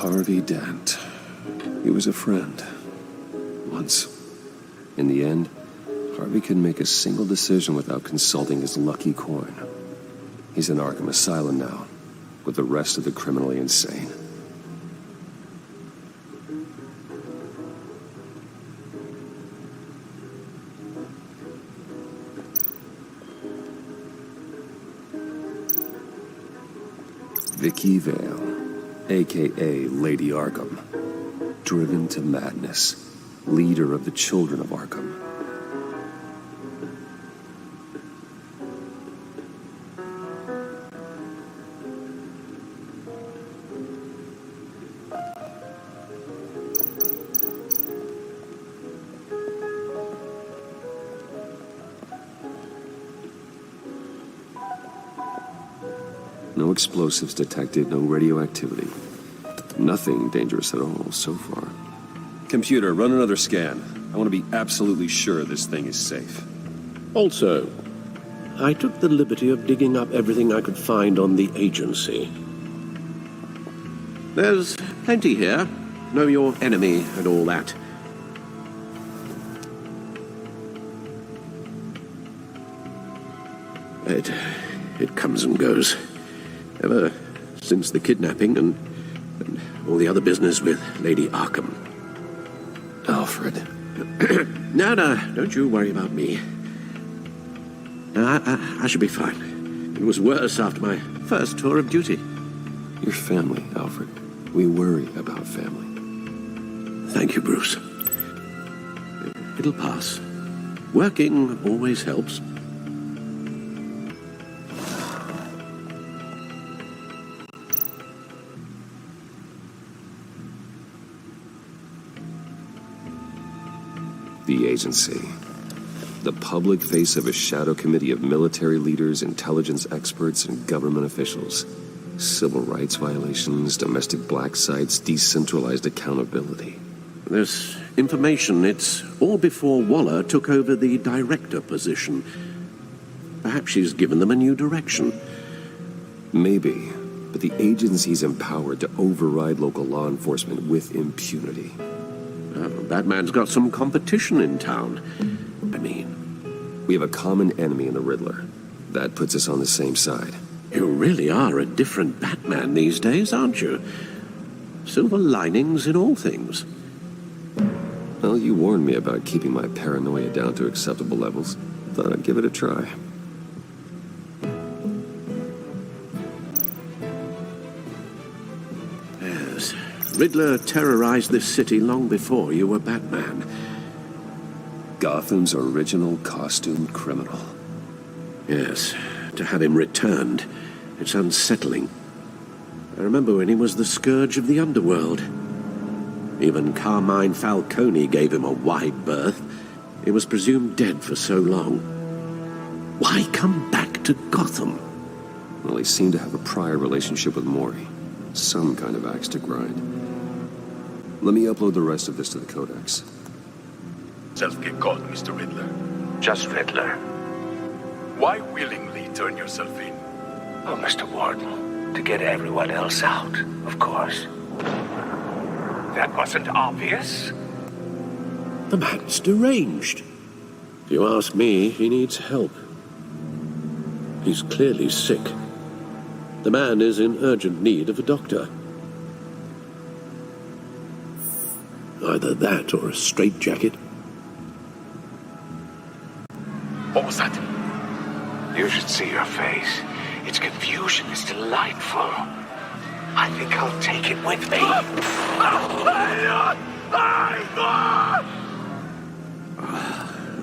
Harvey Dent. He was a friend. Once. In the end, Harvey couldn't make a single decision without consulting his lucky coin. He's in Arkham Asylum now, with the rest of the criminally insane. Vicky Vale, a.k.a. Lady Arkham. Driven to madness. Leader of the Children of Arkham. No explosives detected, no radioactivity. Nothing dangerous at all so far. Computer, run another scan. I want to be absolutely sure this thing is safe. Also, I took the liberty of digging up everything I could find on the agency. There's plenty here. Know your enemy and all that. It comes and goes. Ever since the kidnapping and all the other business with Lady Arkham. Alfred. No, don't you worry about me. No, I should be fine. It was worse after my first tour of duty. Your family, Alfred. We worry about family. Thank you, Bruce. It'll pass. Working always helps. The agency. The public face of a shadow committee of military leaders, intelligence experts, and government officials. Civil rights violations, domestic black sites, decentralized accountability. This information, it's all before Waller took over the director position. Perhaps she's given them a new direction. Maybe, but the agency's empowered to override local law enforcement with impunity. Batman's got some competition in town. I mean... We have a common enemy in the Riddler. That puts us on the same side. You really are a different Batman these days, aren't you? Silver linings in all things. Well, you warned me about keeping my paranoia down to acceptable levels. Thought I'd give it a try. Yes. Riddler terrorized this city long before you were Batman. Gotham's original costumed criminal. Yes. To have him returned, it's unsettling. I remember when he was the scourge of the underworld. Even Carmine Falcone gave him a wide berth. He was presumed dead for so long. Why come back to Gotham? Well, he seemed to have a prior relationship with Mori. Some kind of axe to grind. Let me upload the rest of this to the Codex. Self get caught, Mr. Riddler. Just Riddler. Why willingly turn yourself in? Oh, Mr. Warden, to get everyone else out, of course. That wasn't obvious. The man's deranged. If you ask me, he needs help. He's clearly sick. The man is in urgent need of a doctor. Either that or a straitjacket. What was that? You should see your face. Its confusion is delightful. I think I'll take it with me.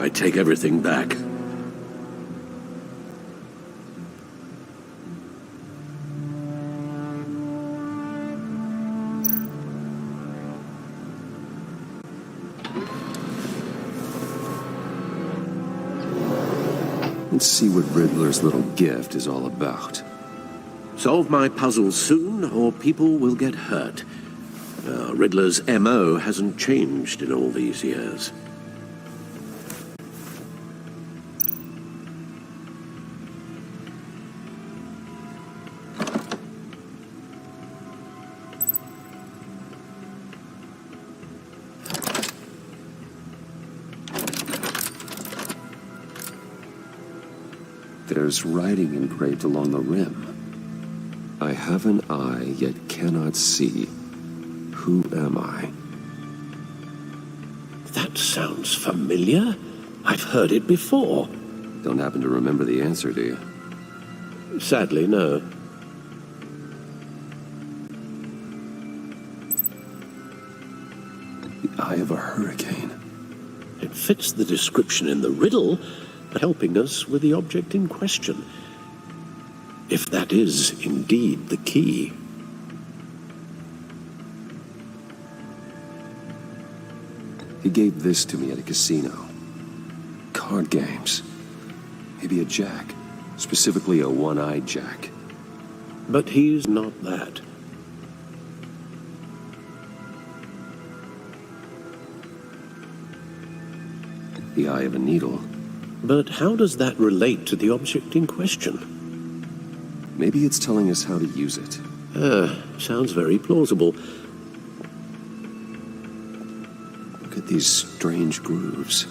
I take everything back. Let's see what Riddler's little gift is all about. Solve my puzzle soon, or people will get hurt. Riddler's M.O. hasn't changed in all these years. There's writing engraved along the rim. I have an eye, yet cannot see. Who am I? That sounds familiar. I've heard it before. Don't happen to remember the answer, do you? Sadly, no. The eye of a hurricane. It fits the description in the riddle, helping us with the object in question. If that is indeed the key. He gave this to me at a casino. Card games. Maybe a jack. Specifically a one-eyed jack. But he's not that. The eye of a needle. But how does that relate to the object in question? Maybe it's telling us how to use it. Sounds very plausible. Look at these strange grooves.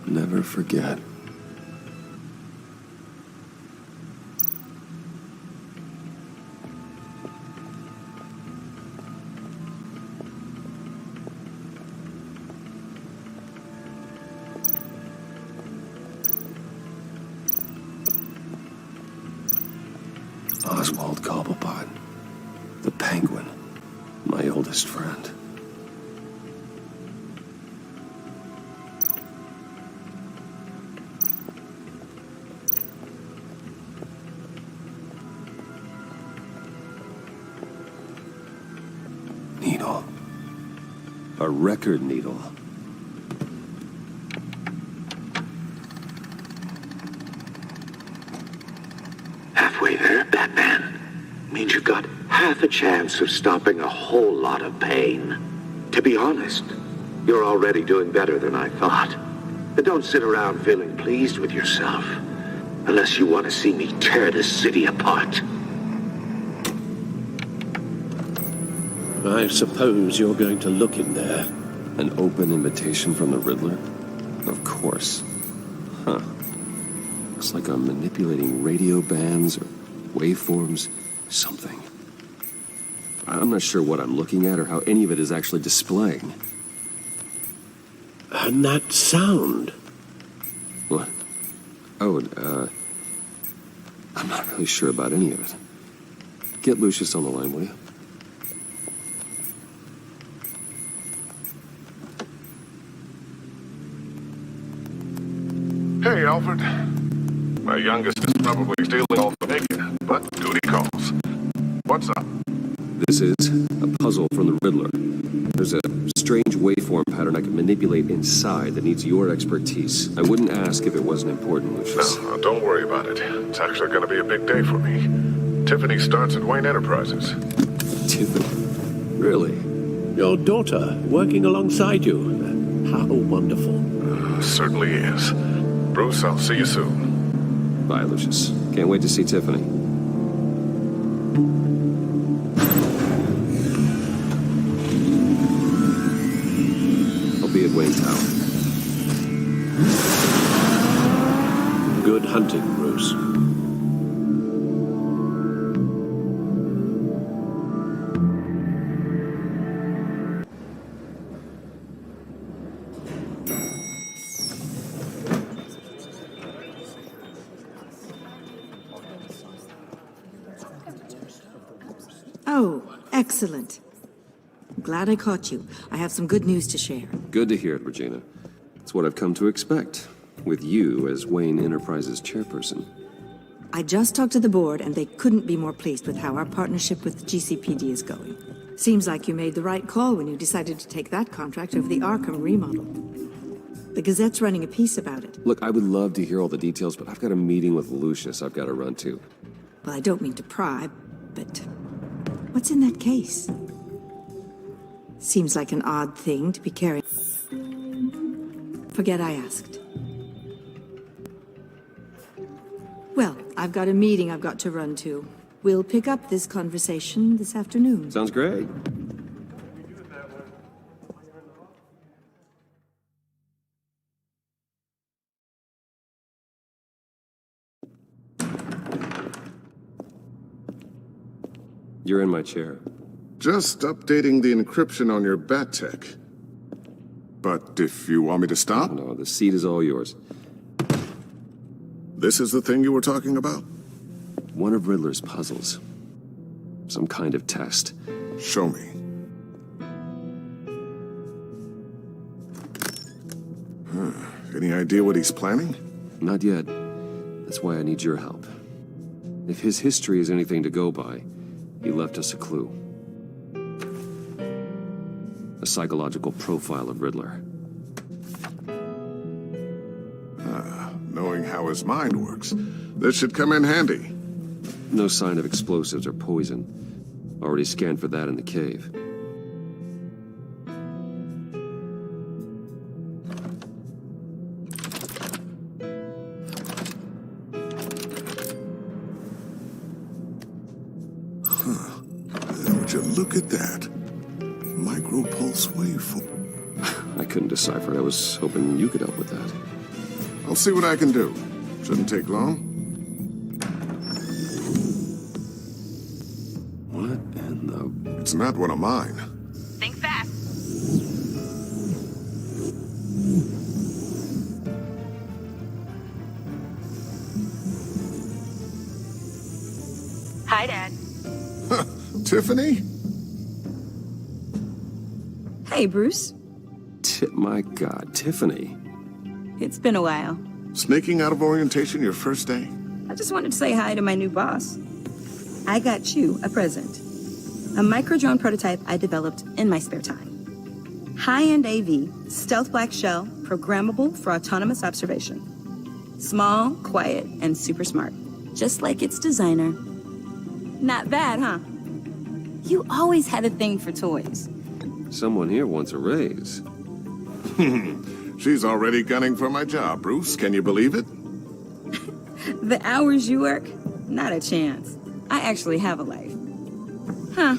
Never forget. Oswald Cobblepot, the Penguin, my oldest friend. Needle. A record needle. Halfway there, Batman. Means you got half a chance of stopping a whole lot of pain. To be honest, you're already doing better than I thought. But don't sit around feeling pleased with yourself. Unless you want to see me tear this city apart. I suppose you're going to look in there. An open invitation from the Riddler? Of course. Huh. Looks like I'm manipulating radio bands or waveforms, something. I'm not sure what I'm looking at or how any of it is actually displaying. And that sound. What? Oh, I'm not really sure about any of it. Get Lucius on the line, will you? Hey, Alfred. My youngest is probably stealing all the bacon, but duty calls. What's up? This is a puzzle from the Riddler. There's a strange waveform pattern I can manipulate inside that needs your expertise. I wouldn't ask if it wasn't important, Lucius. No, don't worry about it. It's actually going to be a big day for me. Tiffany starts at Wayne Enterprises. Tiffany? Really? Your daughter working alongside you. How wonderful. Certainly is. Bruce, I'll see you soon. Bye, Lucius. Can't wait to see Tiffany. I'll be at Wayne Tower. Good hunting, Bruce. Oh, excellent. I'm glad I caught you. I have some good news to share. Good to hear it, Regina. It's what I've come to expect, with you as Wayne Enterprises chairperson. I just talked to the board, and they couldn't be more pleased with how our partnership with GCPD is going. Seems like you made the right call when you decided to take that contract over the Arkham remodel. The Gazette's running a piece about it. Look, I would love to hear all the details, but I've got a meeting with Lucius I've got to run to. Well, I don't mean to pry, but what's in that case? Seems like an odd thing to be carrying. Forget I asked. Well, I've got a meeting I've got to run to. We'll pick up this conversation this afternoon. Sounds great. You're in my chair. Just updating the encryption on your bat tech. But if you want me to stop, No, the seat is all yours. this is the thing you were talking about? One of Riddler's puzzles. Some kind of test. Show me. Any idea what he's planning? Not yet. That's why I need your help. If his history is anything to go by, he left us a clue. A psychological profile of Riddler. Knowing how his mind works, this should come in handy. No sign of explosives or poison. Already scanned for that in the cave. Would you look at that? Micro-pulse waveform. I couldn't decipher it. I was hoping you could help with that. I'll see what I can do. Shouldn't take long. What in the... It's not one of mine. Think fast. Hi, Dad. Tiffany? Hey, Bruce. My God, Tiffany. It's been a while. Sneaking out of orientation your first day? I just wanted to say hi to my new boss. I got you a present. A micro-drone prototype I developed in my spare time. High-end AV, stealth black shell, programmable for autonomous observation. Small, quiet, and super smart. Just like its designer. Not bad, huh? You always had a thing for toys. Someone here wants a raise. She's already gunning for my job, Bruce. Can you believe it? The hours you work? Not a chance. I actually have a life. Huh.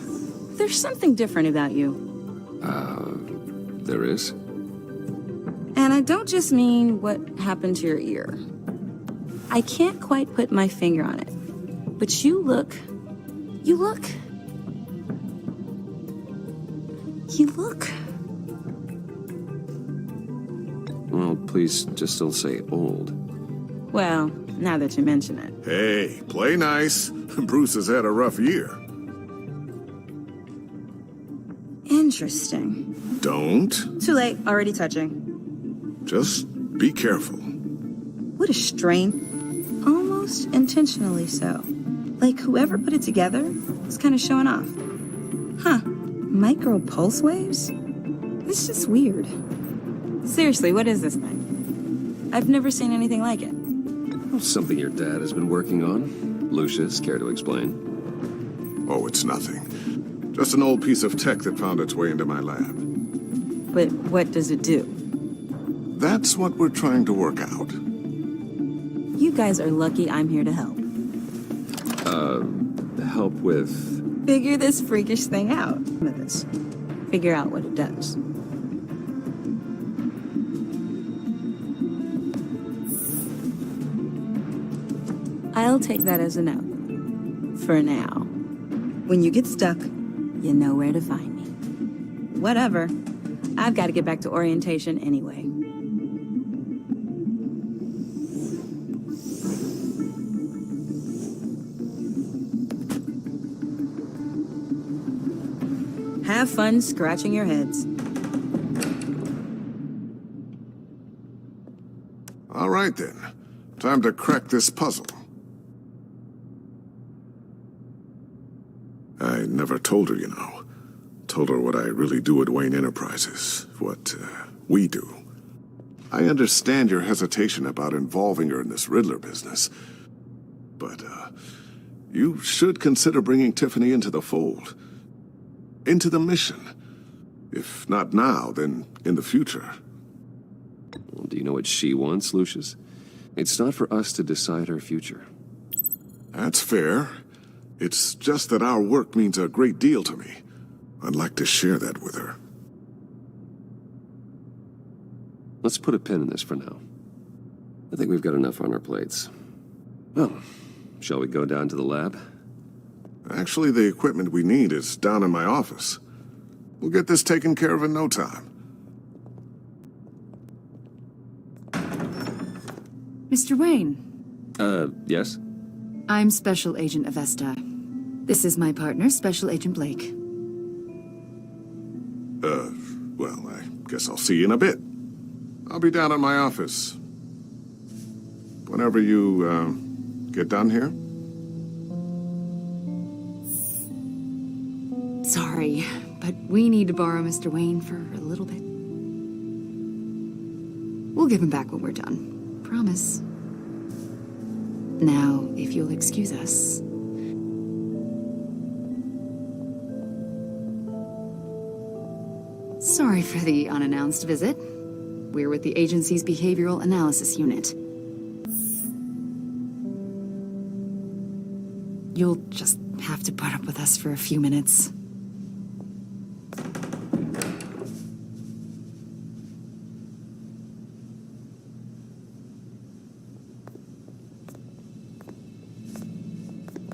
There's something different about you. There is? And I don't just mean what happened to your ear. I can't quite put my finger on it. But you look... Well, please just don't say old. Well, now that you mention it. Hey, play nice. Bruce has had a rough year. Interesting. Don't. Too late, already touching. Just be careful. What a strain. Almost intentionally so. Like whoever put it together was kind of showing off. Huh. Micro pulse waves? It's just weird. Seriously, what is this thing? I've never seen anything like it. Something your dad has been working on. Lucius, care to explain? Oh, it's nothing. Just an old piece of tech that found its way into my lab. But what does it do? That's what we're trying to work out. You guys are lucky I'm here to help. Help with... Figure this freakish thing out. With this. Figure out what it does. I'll take that as a no. For now. When you get stuck, you know where to find me. Whatever. I've got to get back to orientation anyway. Have fun scratching your heads. All right, then. Time to crack this puzzle. I never told her, you know. Told her what I really do at Wayne Enterprises. What we do. I understand your hesitation about involving her in this Riddler business. But, you should consider bringing Tiffany into the fold. Into the mission. If not now, then in the future. Well, do you know what she wants, Lucius? It's not for us to decide her future. That's fair. It's just that our work means a great deal to me. I'd like to share that with her. Let's put a pin in this for now. I think we've got enough on our plates. Well, shall we go down to the lab? Actually, the equipment we need is down in my office. We'll get this taken care of in no time. Mr. Wayne. Yes? I'm Special Agent Avesta. This is my partner, Special Agent Blake. Well, I guess I'll see you in a bit. I'll be down at my office. Whenever you, get done here. Sorry, but we need to borrow Mr. Wayne for a little bit. We'll give him back when we're done. Promise. Now, if you'll excuse us. Sorry for the unannounced visit. We're with the agency's Behavioral Analysis Unit. You'll just have to put up with us for a few minutes.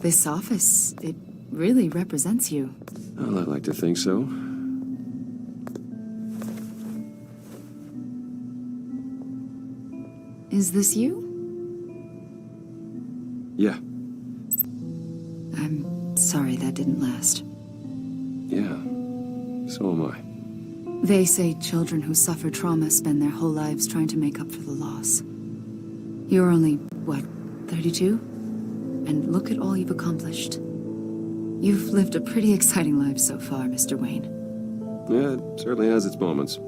This office, it really represents you. Well, I'd like to think so. Is this you? Yeah. I'm sorry that didn't last. Yeah. So am I. They say children who suffer trauma spend their whole lives trying to make up for the loss. You're only, what, 32? And look at all you've accomplished. You've lived a pretty exciting life so far, Mr. Wayne. Yeah, it certainly has its moments.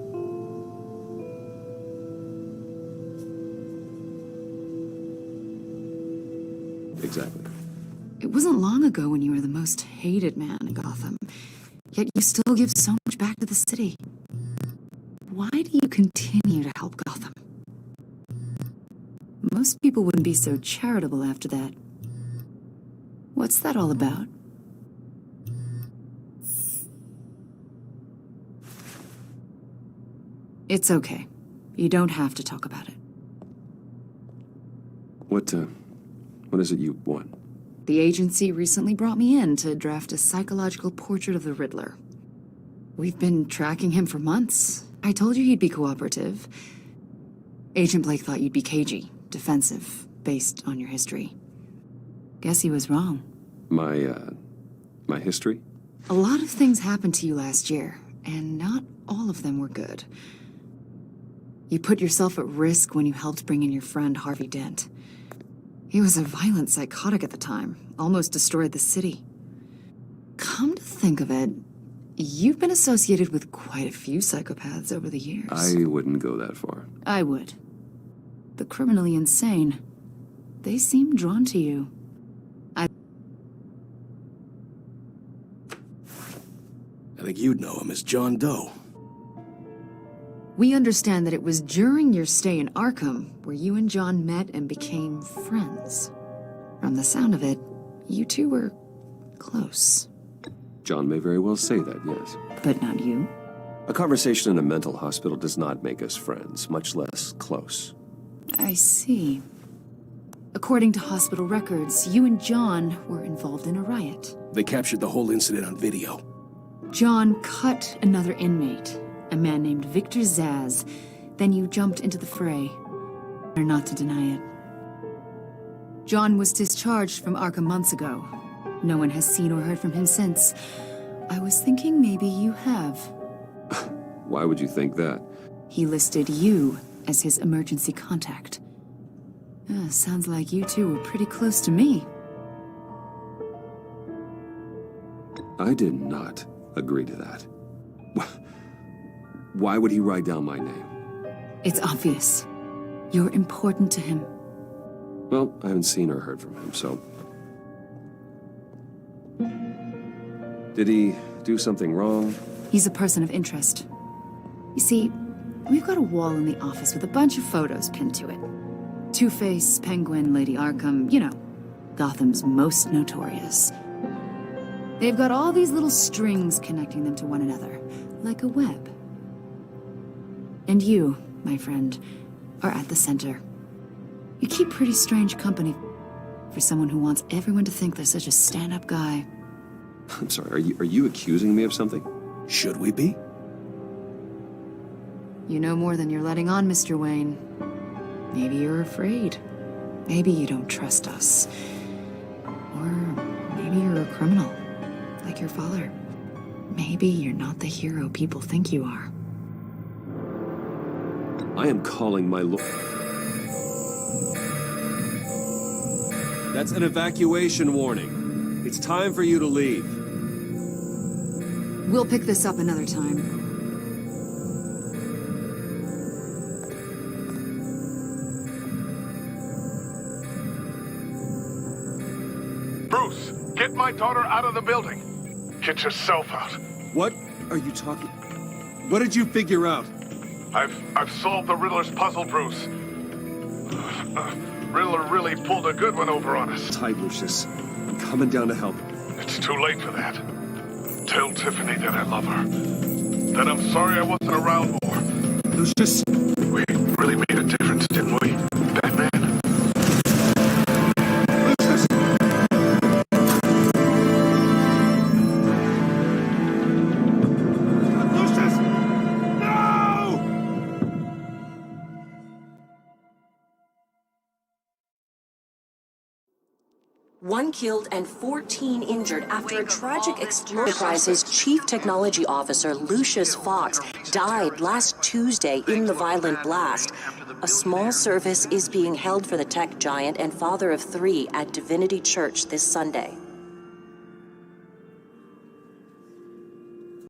Exactly. It wasn't long ago when you were the most hated man in Gotham. Yet you still give so much back to the city. Why do you continue to help Gotham? Most people wouldn't be so charitable after that. What's that all about? It's okay. You don't have to talk about it. What is it you want? The agency recently brought me in to draft a psychological portrait of the Riddler. We've been tracking him for months. I told you he'd be cooperative. Agent Blake thought you'd be cagey, defensive, based on your history. Guess he was wrong. My history? A lot of things happened to you last year, and not all of them were good. You put yourself at risk when you helped bring in your friend Harvey Dent. He was a violent psychotic at the time, almost destroyed the city. Come to think of it, you've been associated with quite a few psychopaths over the years. I wouldn't go that far. I would. The criminally insane. They seem drawn to you. I think you'd know him as John Doe. We understand that it was during your stay in Arkham where you and John met and became friends. From the sound of it, you two were close. John may very well say that, yes. But not you. A conversation in a mental hospital does not make us friends, much less close. I see. According to hospital records, you and John were involved in a riot. They captured the whole incident on video. John cut another inmate, a man named Victor Zaz. Then you jumped into the fray. Or not to deny it. John was discharged from Arkham months ago. No one has seen or heard from him since. I was thinking maybe you have. Why would you think that? He listed you as his emergency contact. Sounds like you two were pretty close to me. I did not agree to that. Why would he write down my name? It's obvious. You're important to him. Well, I haven't seen or heard from him, so... Did he do something wrong? He's a person of interest. You see, we've got a wall in the office with a bunch of photos pinned to it. Two-Face, Penguin, Lady Arkham, you know, Gotham's most notorious. They've got all these little strings connecting them to one another, like a web. And you, my friend, are at the center. You keep pretty strange company for someone who wants everyone to think they're such a stand-up guy. I'm sorry, are you accusing me of something? Should we be? You know more than you're letting on, Mr. Wayne. Maybe you're afraid. Maybe you don't trust us. Or maybe you're a criminal, like your father. Maybe you're not the hero people think you are. I am calling my lawyer. That's an evacuation warning. It's time for you to leave. We'll pick this up another time. Bruce, get my daughter out of the building. Get yourself out. What are you talking? What did you figure out? I've solved the Riddler's puzzle, Bruce. Riddler really pulled a good one over on us. Tight, Lucius. I'm coming down to help. It's too late for that. Tell Tiffany that I love her. That I'm sorry I wasn't around more. Lucius! We really made a difference, didn't we, Batman? Lucius! Lucius! No! One killed and 14 injured after a tragic explosion. Enterprise's chief technology officer, Lucius Fox, died last Tuesday in the violent blast. A small service is being held for the tech giant and father of 3 at Divinity Church this Sunday.